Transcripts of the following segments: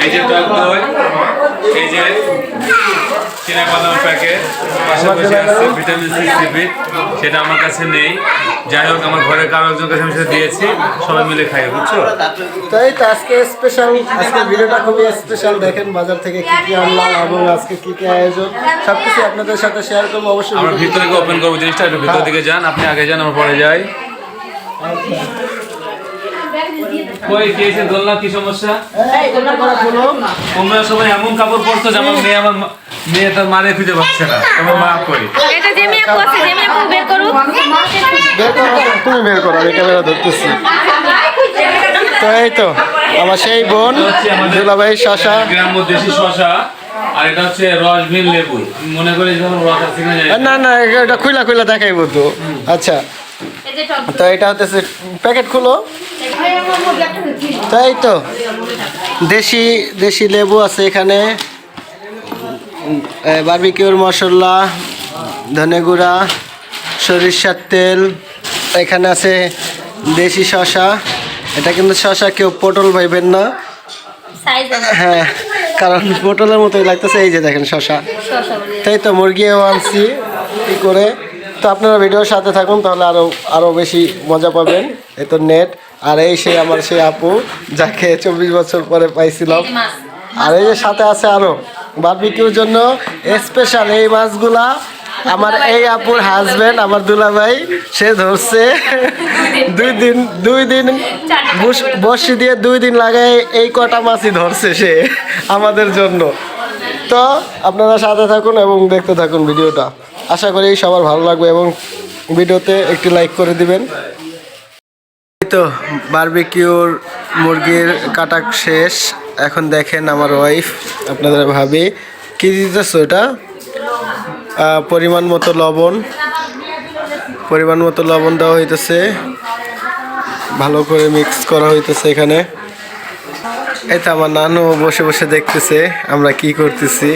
এই যে টক দই, এই যে চিনাবাদাম প্যাকেট, পাশাপাশি আছে ভিটামিন সি সিবিট, সেটা আমার কাছে নেই। যাই হোক, আমার ঘরের কারো একজন কাছে আমি সেটা দিয়েছি, সবাই মিলে খাই, বুঝছো? তাই তো আজকে স্পেশাল, আজকে ভিডিওটা খুবই স্পেশাল। দেখেন বাজার থেকে কি কি আনলাম এবং আজকে কি কি আয়োজন সবকিছু আপনাদের সাথে শেয়ার করবো। অবশ্যই আমরা ভিতরে ওপেন করবো জিনিসটা, একটু ভিতর দিকে যান, আপনি আগে যান, আমরা পরে যাই। কই কেছে দোলনা, কি সমস্যা? তোমরা সবাই এমন কাপড় পরছো যে আমার মেয়ে তার মারে খুঁজে পাচ্ছে না, তোমার মা করি। এটা যে মেয়ে করছে, যে মেয়ে বের করো, তুমি বের করো, আমি ক্যামেরা ধরতেছি। তো এই তো আমার সেই বোন দুলাভাই শশা, গ্রাম্য দেশি শশা, আর এটা হচ্ছে রসবিন লেবু। মনে করি যখন রস আছে কিনা জানি না না, এটা খুইলা খুইলা দেখাইবো তো। আচ্ছা, তো এটা হচ্ছে প্যাকেট খুলো। তাই তো দেশি দেশি লেবু আছে এখানে, বারবিকিউর মশলা, ধনে গুঁড়া, সরিষার তেল, এখানে আছে দেশি শশা। এটা কিন্তু শশা, কেউ পটল ভাইবেন না। হ্যাঁ, কারণ পটলের মতোই লাগতেছে। এই যে দেখেন শশা। তাই তো মুরগিও আনছি কী করে। তো আপনারা ভিডিওর সাথে থাকুন, তাহলে আরও বেশি মজা পাবেন। এই তো নেট, আর এই সেই আমার সেই আপু যাকে 24 বছর পরে পাইছিলাম। আর এই যে সাথে আছে আরও বারবিকিউর জন্য স্পেশাল এই মাছগুলা আমার এই আপুর হাজবেন্ড, আমার দুলাভাই, সে ধরছে। দুই দিন বসি দিয়ে 2 দিন লাগায় এই কটা মাছই ধরছে সে আমাদের জন্য। তো আপনারা সাথে থাকুন এবং দেখতে থাকুন ভিডিওটা। আশা করি সবার ভালো লাগবে এবং ভিডিওতে একটি লাইক করে দিবেন। তো বারবিকিউর মুরগির কাটা শেষ। এখন দেখেন আমার ওয়াইফ, আপনাদের ভাবি কি দিতেছো, এটা পরিমাণ মতো লবণ দেওয়া হইতেছে, ভালো করে মিক্স করা হইতেছে এখানে। এই তো আমার নানু বসে বসে দেখতেছে আমরা কি করতেছি।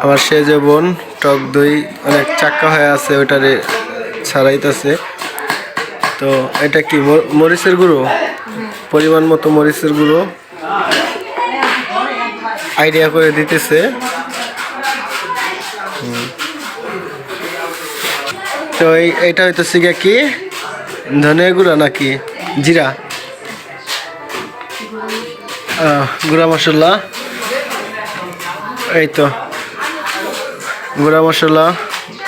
আমার সেজে বোন টক দই অনেক চাক্কা হয়ে আছে, ওটারে ছাড়াইতেছে। তো এটা কি মরিচের গুঁড়ো, পরিমাণ মতো মরিচের গুঁড়ো আইডিয়া করে দিতেছে। তো এইটা হইতেছে কি ধনে গুঁড়া নাকি জিরা, গুঁড়া মশলা। এই তো গুঁড়া মশলা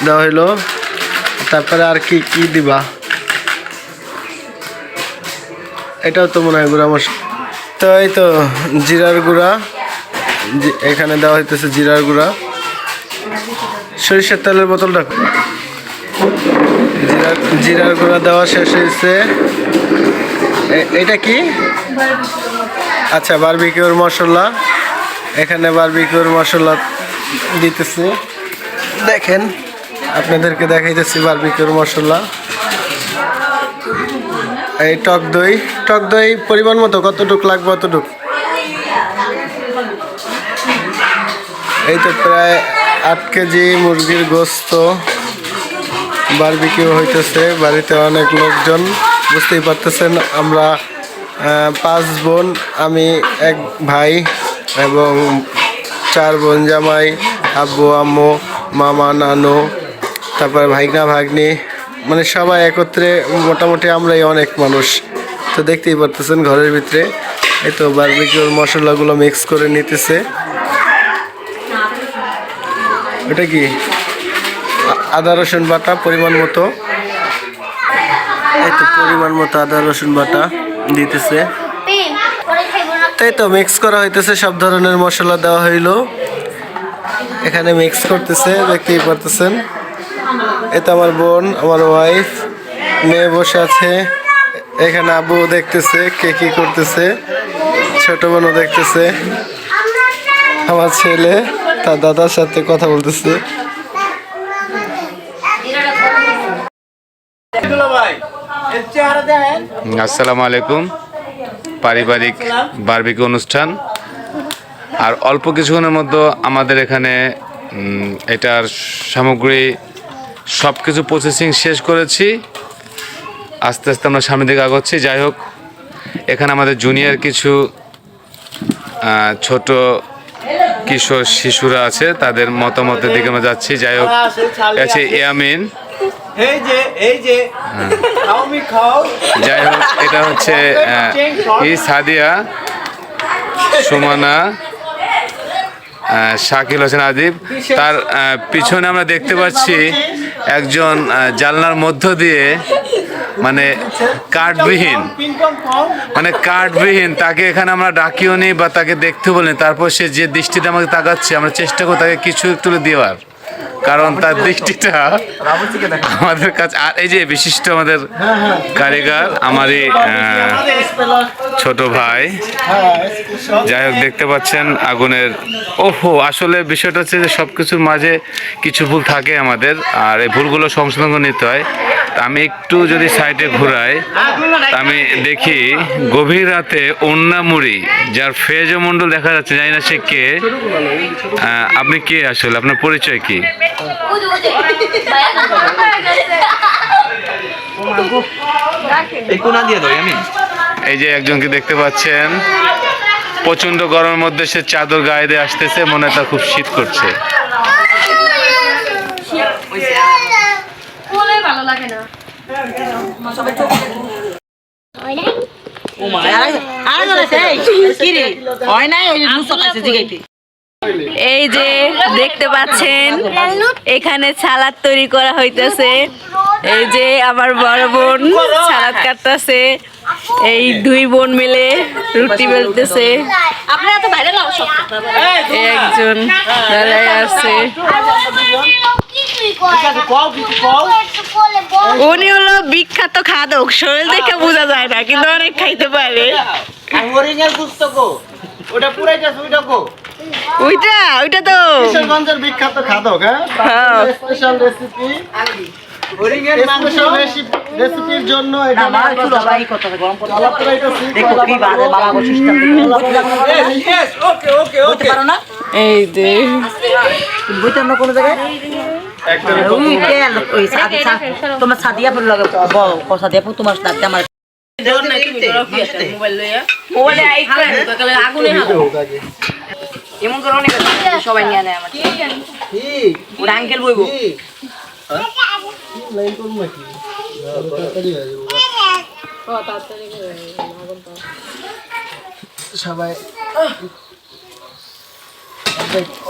দেওয়া হইলো। তারপরে আর কি কি দিবা, এটাও তো মনে হয় গুঁড়া মশলা। তো এই তো জিরার গুঁড়া এখানে দেওয়া হইতেছে, জিরার গুঁড়া। সরিষার তেলের বোতলটা, জিরার গুঁড়া দেওয়া শেষ হয়েছে। এটা কি, আচ্ছা বারবিকিউর মশলা, এখানে বারবিকিউর মশলা দিতেছে। দেখেন আপনাদেরকে দেখাইতেছি বারবিকিউর মশলা। এই টক দই পরিমাণ মতো কতটুক লাগবে অতটুক। এই তো প্রায় 8 কেজি মুরগির গোস্ত বারবিকিউ হইতেছে। বাড়িতে অনেক লোকজন, বুঝতেই পারতেছেন। আমরা 5 বোন, আমি এক ভাই এবং 4 বোন জামাই, আব্বু আম্মু, মামা নানু, তারপর ভাইগনা ভাগ্নি, মানে সবাই একত্রে মোটামুটি আমরাই অনেক মানুষ। তো দেখতেই পারতেছেন ঘরের ভিতরে। এই তো বারবিকিউর মশলাগুলো মিক্স করে নিতেছে। এটা কি আদা রসুন বাটা পরিমাণ মতো। এই তো পরিমাণ মতো আদা রসুন বাটা দিতেছে। তাই তো মিক্স করা হইতেছে, সব ধরনের মশলা দেওয়া হইলো, এখানে মিক্স করতেছে, দেখতেই পারতেছেন। এটা আমার বোন, আমার ওয়াইফ, মেয়ে বসে আছে এখানে। আব্বু দেখতেছে কে কি করতেছে, ছোট বোনও দেখতেছে। আমার ছেলে তার দাদার সাথে কথা বলতেছে। আসসালামু আলাইকুম। পারিবারিক বারবিকিউ অনুষ্ঠান, আর অল্প কিছুক্ষণের মধ্যে আমাদের এখানে এটার সামগ্রী সব কিছু প্রসেসিং শেষ করেছি, আস্তে আস্তে আমরা সামনের দিকে আগাচ্ছি। যাই হোক, এখানে আমাদের জুনিয়র কিছু ছোট কিশোর শিশুরা আছে, তাদের মতামতের দিকে আমরা যাচ্ছি। যাই হোক, আছে ইয়ামিন, যাই হোক এটা হচ্ছে সাদিয়া, সুমনা, শাকিল হোসেন আদিব। তার পিছনে আমরা দেখতে পাচ্ছি একজন জানলার মধ্য দিয়ে মানে কার্ডবিহীন, তাকে এখানে আমরা ডাকিও নি বা তাকে দেখতে বলিনি। তারপর সে যে দৃষ্টিতে আমাকে তাকাচ্ছে, আমরা চেষ্টা করি তাকে কিছু একটু দেওয়ার, কারণ তার দৃষ্টিটা আমাদের কাছে। আর এই যে বিশিষ্ট আমাদের কারিগর, আমারই ছোট ভাই। যাই হোক, দেখতে পাচ্ছেন আগুনের, ওহো, আসলে বিষয়টা হচ্ছে যে সব কিছুর মাঝে কিছু ভুল থাকে আমাদের, আর এই ভুলগুলো সংশোধন করে নিতে হয়। আমি একটু যদি সাইডে ঘুরাই, আমি দেখি গভীর রাতে অন্যামুড়ি, যার ফেজমণ্ডল দেখা যাচ্ছে, জানি না সে কে। আপনি কে আসলে, আপনার পরিচয় কি? এই যে একজনকে দেখতে পাচ্ছেন, প্রচন্ড গরমের মধ্যে সে চাদর গায়ে দিয়ে আসতেছে, মনে হয় তার খুব শীত করছে। ভালো লাগে না। এই যে দেখতে পাচ্ছেন এখানে সালাদ তৈরি করা হইতেছে। এই যে আমার বড় বোন সালাদ কাটতেছে, এই দুই বোন মিলে রুটি বেলতেছে, একজন দাঁড়ায় আছে। উনি হলো বিখ্যাত খাদক, শরীর দেখে বোঝা যায় না কিন্তু অনেক খাইতে পারে। ওইটা তো কিশোরগঞ্জের বিখ্যাত খাদক। হ্যাঁ, স্পেশাল রেসিপি, রেসিপির জন্য এই যে তোমার সাদিয়া তোমার আমার এমন করে অনেক সবাই নিয়ে নেয় আমার ওরা আঙ্কেল বইব সবাই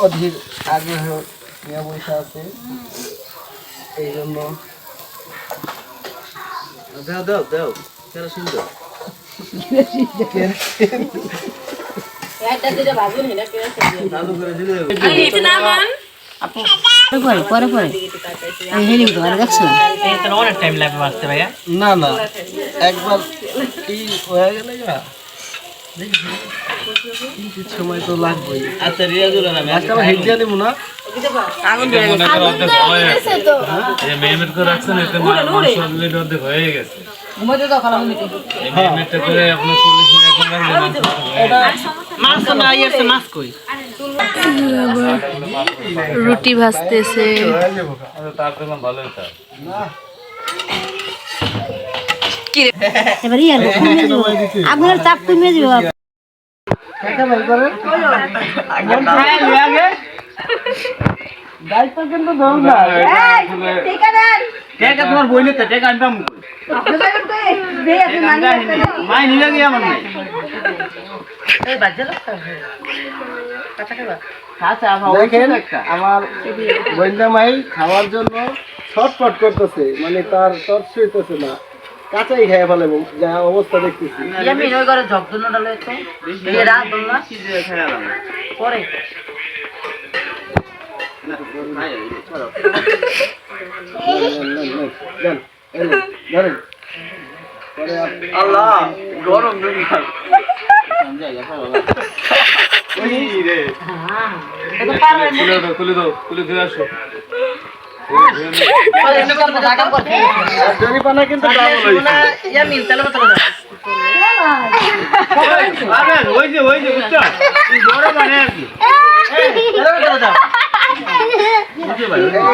অধীর আগ্রহ নিয়ে বসে আছে, এই জন্য সুন্দর পরে পরে অনেক টাইম লাগবে আসতে ভাইয়া। না না, একবার কি হয়ে গেলে সময় তো লাগবেই। আচ্ছা রিয়াজুল হিট দিয়ে দেবো না, রুটি ভাজতেছে। আপনার চাপ কমে যাবে। দায়িত্ব কিন্তু তোমার বই নিতে টেকা আনতাম মাই নিলে গিয়ে আমার নাই আমার বইন্দা মাই খাওয়ার জন্য ছটফট করতেছে, মানে তার তর সইতেছে না, কাঁচাই খেয়ে ফেলে যা অবস্থা দেখতেছি। পরে আল্লাহ গরম খুলে দাও, খুলে ধুয়ে আসো। জরিপানা কিন্তু ওই যে বুঝছো গরম মানে আর কি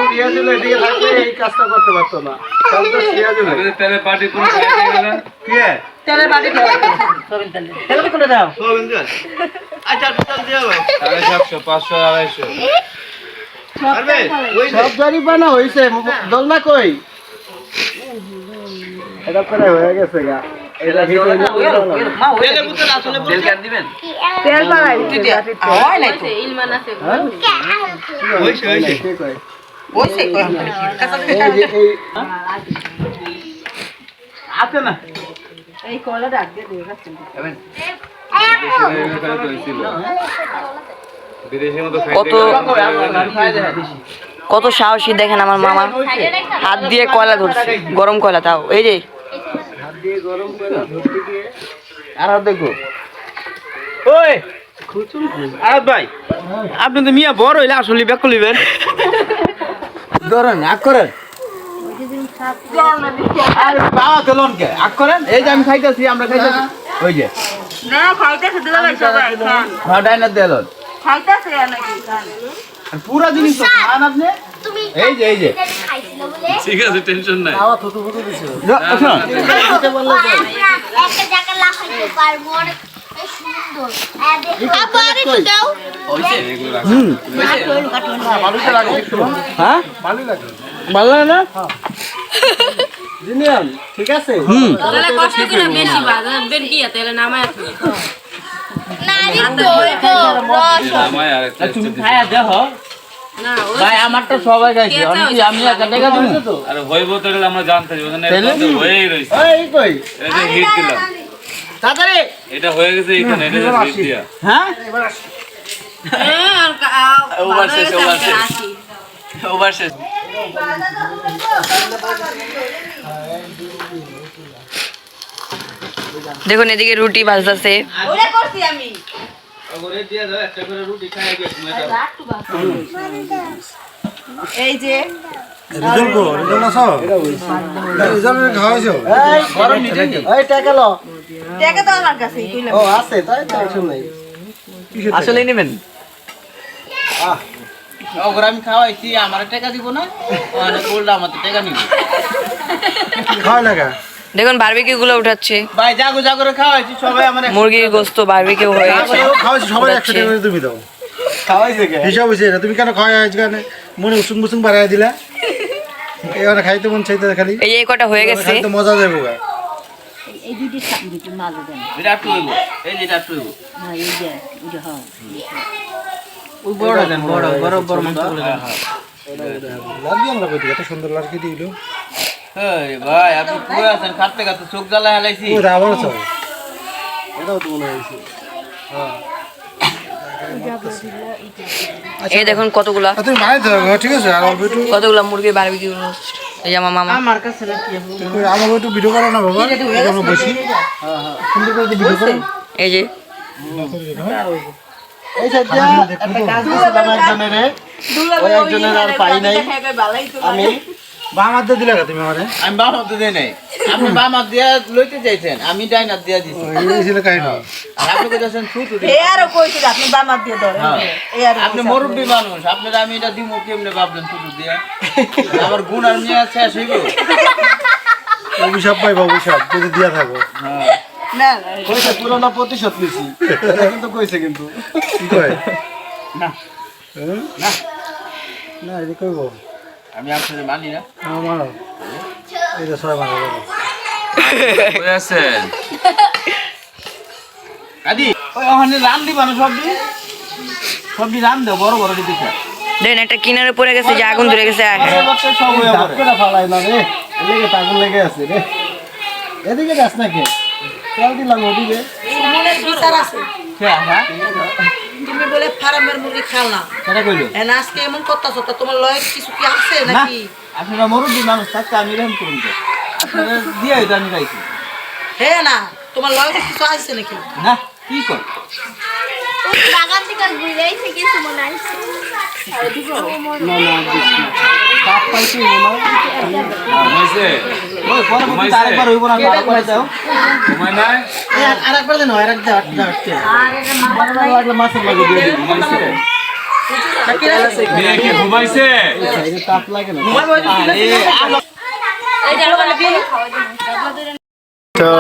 সিরাজুল এদিকে থাকলে এই কাজটা করতে পারতো না। সব তো সিরাজুল। তাহলে পার্টি কোন খেয়ে গেল কি রে? তেলের বাটি তেলে করে দাও আচ্ছা চল দিও 750 500 250 পারবে ওই সব জরিমানা হইছে, দোলনা কই? এটা প্রায় হয়ে গেছে গা। এটা ভিতরে মা তেলের বোতল আসলে তেল কেন দিবেন তেল পালাইছে হয় নাই তো ইলমান আছে হইছে ঠিক হয়। ওইছে কই এই যে এই আছে না এই কলা ডাক দিয়ে দিয়ে যাচ্ছে বিদেশের মতো কত কত সাহসী দেখেন আমার মামা হাত দিয়ে কয়লা ধরছে গরম কয়লা তাও এই যে হাত দিয়ে গরম করে ধরতে গিয়ে আর দেখো ওই আরাত ভাই আপনি তো মিয়া বড় হইলে আসলে ব্যাক করিবেন ধরেন আগ করেন আরে বাবা চলুন কে আগ করেন এই যে আমি খাইতেছি আমরা খাইতেছি ওই যে না খাইতেছে দিলা ভাই সবাই খান হ্যাঁ ডাইনার দেলন খাইতেছে নাকি খান পুরা জিনিস তো খান আপনি এই যে ঠিক আছে টেনশন নাই খাওয়া থুতু ফুতু দিছে। আচ্ছা দিতে বললে তো একটা জায়গা লাফাইতে পারবো অনেক সুন্দর আপা আরে একটু দাও ভালোই লাগে একটু। হ্যাঁ ভালোই লাগে। ভালো লাগে না জিনিয়ান ঠিক আছে? তাহলে কষ্ট করে বেশি বাজাবেন কি তাহলে নামায় আছে নারী তো রস আমায় আর একটা তুমি খায়া দেখো না ভাই আমারটা সবাই খাইছে অনেক আমি একা টাকা দিব তো আর হইব তো এটা আমরা জানতাম ওখানে তাইলে? হয়েই রইছে এই কই? এটা হিট দিলাম তাড়াতাড়ি এটা হয়ে গেছে এখানে এটা হিট দিয়া হ্যাঁ ওভার শেষ ওভার শেষ দেখুন এদিকে রুটি ভাজতেছে ওরে করছি আমি ওরে দিয়ে দাও একটা করে রুটি খাইয়া গিয়ে তুমি দাও এই যে এই গরম নিতে এই টাকা লো। টাকা তো আমার কাছে কইলাম ও আছে তাই টেনশন নাই। আসলে নেবেন ওগর আমি খাওয়াইছি আমার টাকা দিব না মানে বললা আমার টাকা নিব খাওয়া লাগা। দেখুন বারবিকিউ গুলো উঠাচ্ছে ভাই জাগো জাগরে খাওয়াইছি সবাই আমার মুরগির গোস্ত বারবিকিউ হয়ে গেছে খাওয়াইছি সবাই উঠাচ্ছে। 100 টাকা করে তুমি দাও খাওয়াইছে কে? হিসাব হয়েছে না তুমি কেন খাওয়াই আজকে মনে উসুম বুসুম বাড়াই দিলা এবার খাইতে মন চাইতে খালি এই যে এই কটা হয়ে গেছে খাইতে মজা যাবে গা এটা একটু হইব এই যে এটা একটু হইব ওই বড় দেন বড় বড় বড় মাংস গুলো দেন লাগি আমরা কই এত সুন্দর লাগি দিল এই ভাই আপনি পুরো আছেন খাটতে খাটতে চোখ জ্বালা হেলাইছি ও আবার চল এটাও তো মনে হইছে। এই দেখুন কতগুলা তুমি বানাই দাও ঠিক আছে আর অল্প একটু কতগুলা মুরগির বারবিকিউ রোস্ট এই যে আমার মামা আমার কাছে নাকি আমার একটু ভিডিও করো না বাবা আমরা বসি সুন্দর করে ভিডিও করো এই যে এই সাইডটা একটা কাজ দিছিলাম একজনের রে। ওই একজনের আর পাই নাই। আমি বামাতে দিলা তুমি আমারে আমি বাম হাতে দেই নাই আপনি বাম হাত দিয়া লইতে চাইছেন আমি ডাইন হাত দিয়া দিছি এই ছিল কাহিনী আর আপনি কইতাছেন ছুটু এ আরো কইছিল আপনি বামাত দিয়ে ধরেন এই আর আপনি মুরব্বি মানুষ আপনার আমি এটা দিমু কেমনে ভাবলেন ছুটু দিয়া আমার গুণ আর নিয়ে শেষ হইব অভিশাপ পাইবা অভিশাপ যদি দিয়া থাকো না কইছে পুরোনো প্রতিশোধ নিছি। এটা কিন্তু কইছে কিন্তু। কি কয় না না না এই কইবো আমি আপনাদের মানি না আমার এই যে সবাই মানে কই আছেন আদি ওই ওখানে রান দিবা না সবজি সবজি রান দাও বড় বড় দিতে দেখেন একটা কিনারে পড়ে গেছে যে আগুন ধরে গেছে সব হয়ে দাঁত করে ফালাই না রে। এদিকে তাগুন লেগে আছে রে। এদিকে যাস না কে? তেল দিলাম ওদিকে। বিচার আছে হ্যাঁ তুমি বলে ফার্মের মুরগি খাও না এটা কইলো এন আজকে এমন করতেছো তা তোমার লয় কিছু কি আছে না নাকি আপনারা মুরব্বি মানুষ থাকতে আমি এরকম করুন তো আপনারা দিয়ে হইতো আমি খাইছি হে না তোমার লয় কিছু আছে নাকি না কি কর বাগান থেকে ঘুরেইছে কিছু মনে আছে কাপ পাইছি না। ঘুমাইছে ওই পরবর্তী আরেকবার হইব না ভালো করে দাও ঘুমাই নাই আরেকবার দেন আরেক দাও আরেক দাও। ভালো লাগলে মাছের লাগে দিয়ে দিবি। ঘুমাইছে মেয়ে কি ঘুমাইছে? তাপ লাগে না তো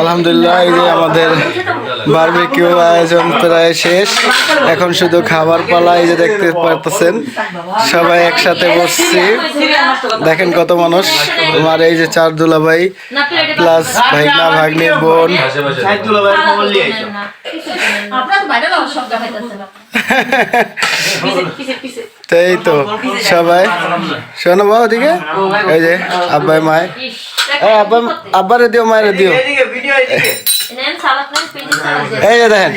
আলহামদুলিল্লাহ এই যে আমাদের বারবিকিউ আয়োজন প্রায় শেষ, এখন শুধু খাবার পালা। এই যে দেখতে পারতেছেন সবাই একসাথে বসছি, দেখেন কত মানুষ। আমার এই যে চার দুলাভাই প্লাস ভাইনা ভাগ্নির বোন। তো এই তো সবাই শোনো বাবা ওদিকে, এই যে আব্বাই মায়, আব্বারে দিও মায়ের দিও। এই যে দেখেন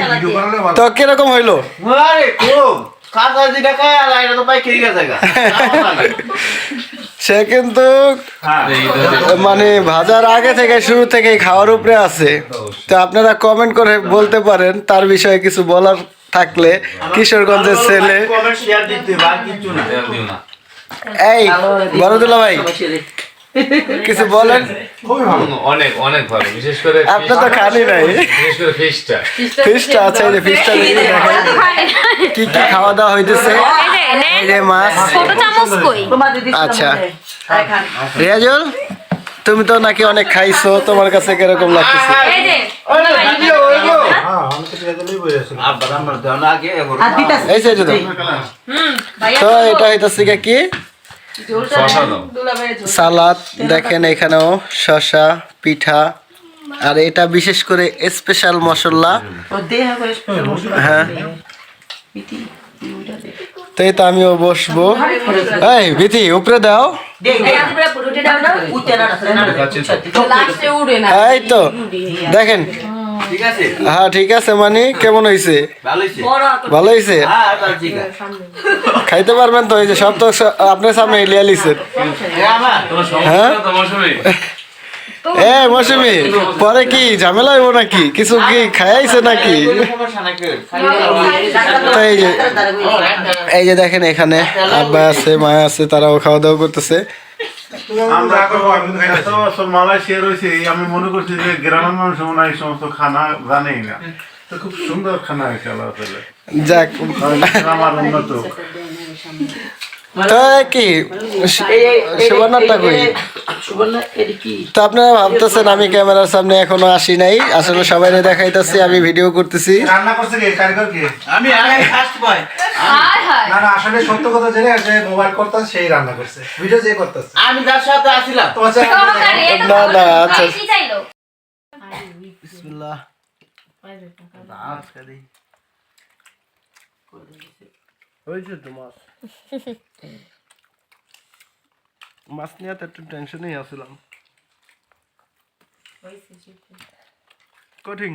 তো কিরকম হইলো, সে কিন্তু মানে ভাজার আগে থেকে শুরু থেকে খাওয়ার উপরে আছে। তো আপনারা কমেন্ট করে বলতে পারেন তার বিষয়ে কিছু বলার থাকলে। কিশোরগঞ্জের ছেলে, এই বড়দুলা ভাই কিছু বলেন। অনেক অনেক ভালো, বিশেষ করে আপনি তো খানি নাই, বিশেষ করে ফিশটা। ফিশটা আছে, এই যে ফিশটা কি কি খাওয়া দাওয়া হইতেছে। এই যে মাছ। আচ্ছা রিয়াজুল, তুমি তো নাকি অনেক খাইছো, তোমার কাছে কিরকম লাগতেছে? এই সাইডে দাও। তো এটা হইতেছে কি সালাদ, দেখেন এখানেও শসা, পিঠা, আর এটা বিশেষ করে স্পেশাল মশলা। হ্যাঁ তাই তো আমিও বসবো। এই বিথি উপরে দাও। এই তো দেখেন, হ্যাঁ ঠিক আছে। মানে কেমন হয়েছে? ভালো হয়েছে? খাইতে পারবেন তো? এই যে সব তো আপনার সামনে লিয়া লিছেন। হ্যাঁ এ মৌসুমি, পরে কি ঝামেলা হইব নাকি? কিছু কি খাইছে নাকি? এই যে দেখেন এখানে আব্বা আছে, মায়া আছে, তারাও খাওয়া দাওয়া করতেছে। মালয়েশিয়া রয়েছে, আমি মনে করছি যে গ্রামের মানুষ মনে হয় এই সমস্ত খানা জানেই না। তো খুব সুন্দর খানা হয়েছে আল্লাহ তাআলা। যাক আমার উন্নত। তো কি সুবর্ণাটা কই? তো আপনারা ভাবতেছেন আমি ক্যামেরার সামনে এখনো আসি নাই, আসলে সবাই দেখাইতেছি, আমি ভিডিও করতেছি। রান্না করছে কে? কারিগর কে? আমি ফার্স্ট বয়। না না, আসলে সত্য কথা জেনে যে মোবাইল করতেছে সেই রান্না করছে, ভিডিও যে করতেছে। আমি যার সাথে আছিলাম তো না না আচ্ছা বিসমিল্লাহ। হয়েছে তো মাছ, মাছ নিয়ে তো একটু টেনশনেই আসছিলাম। কঠিন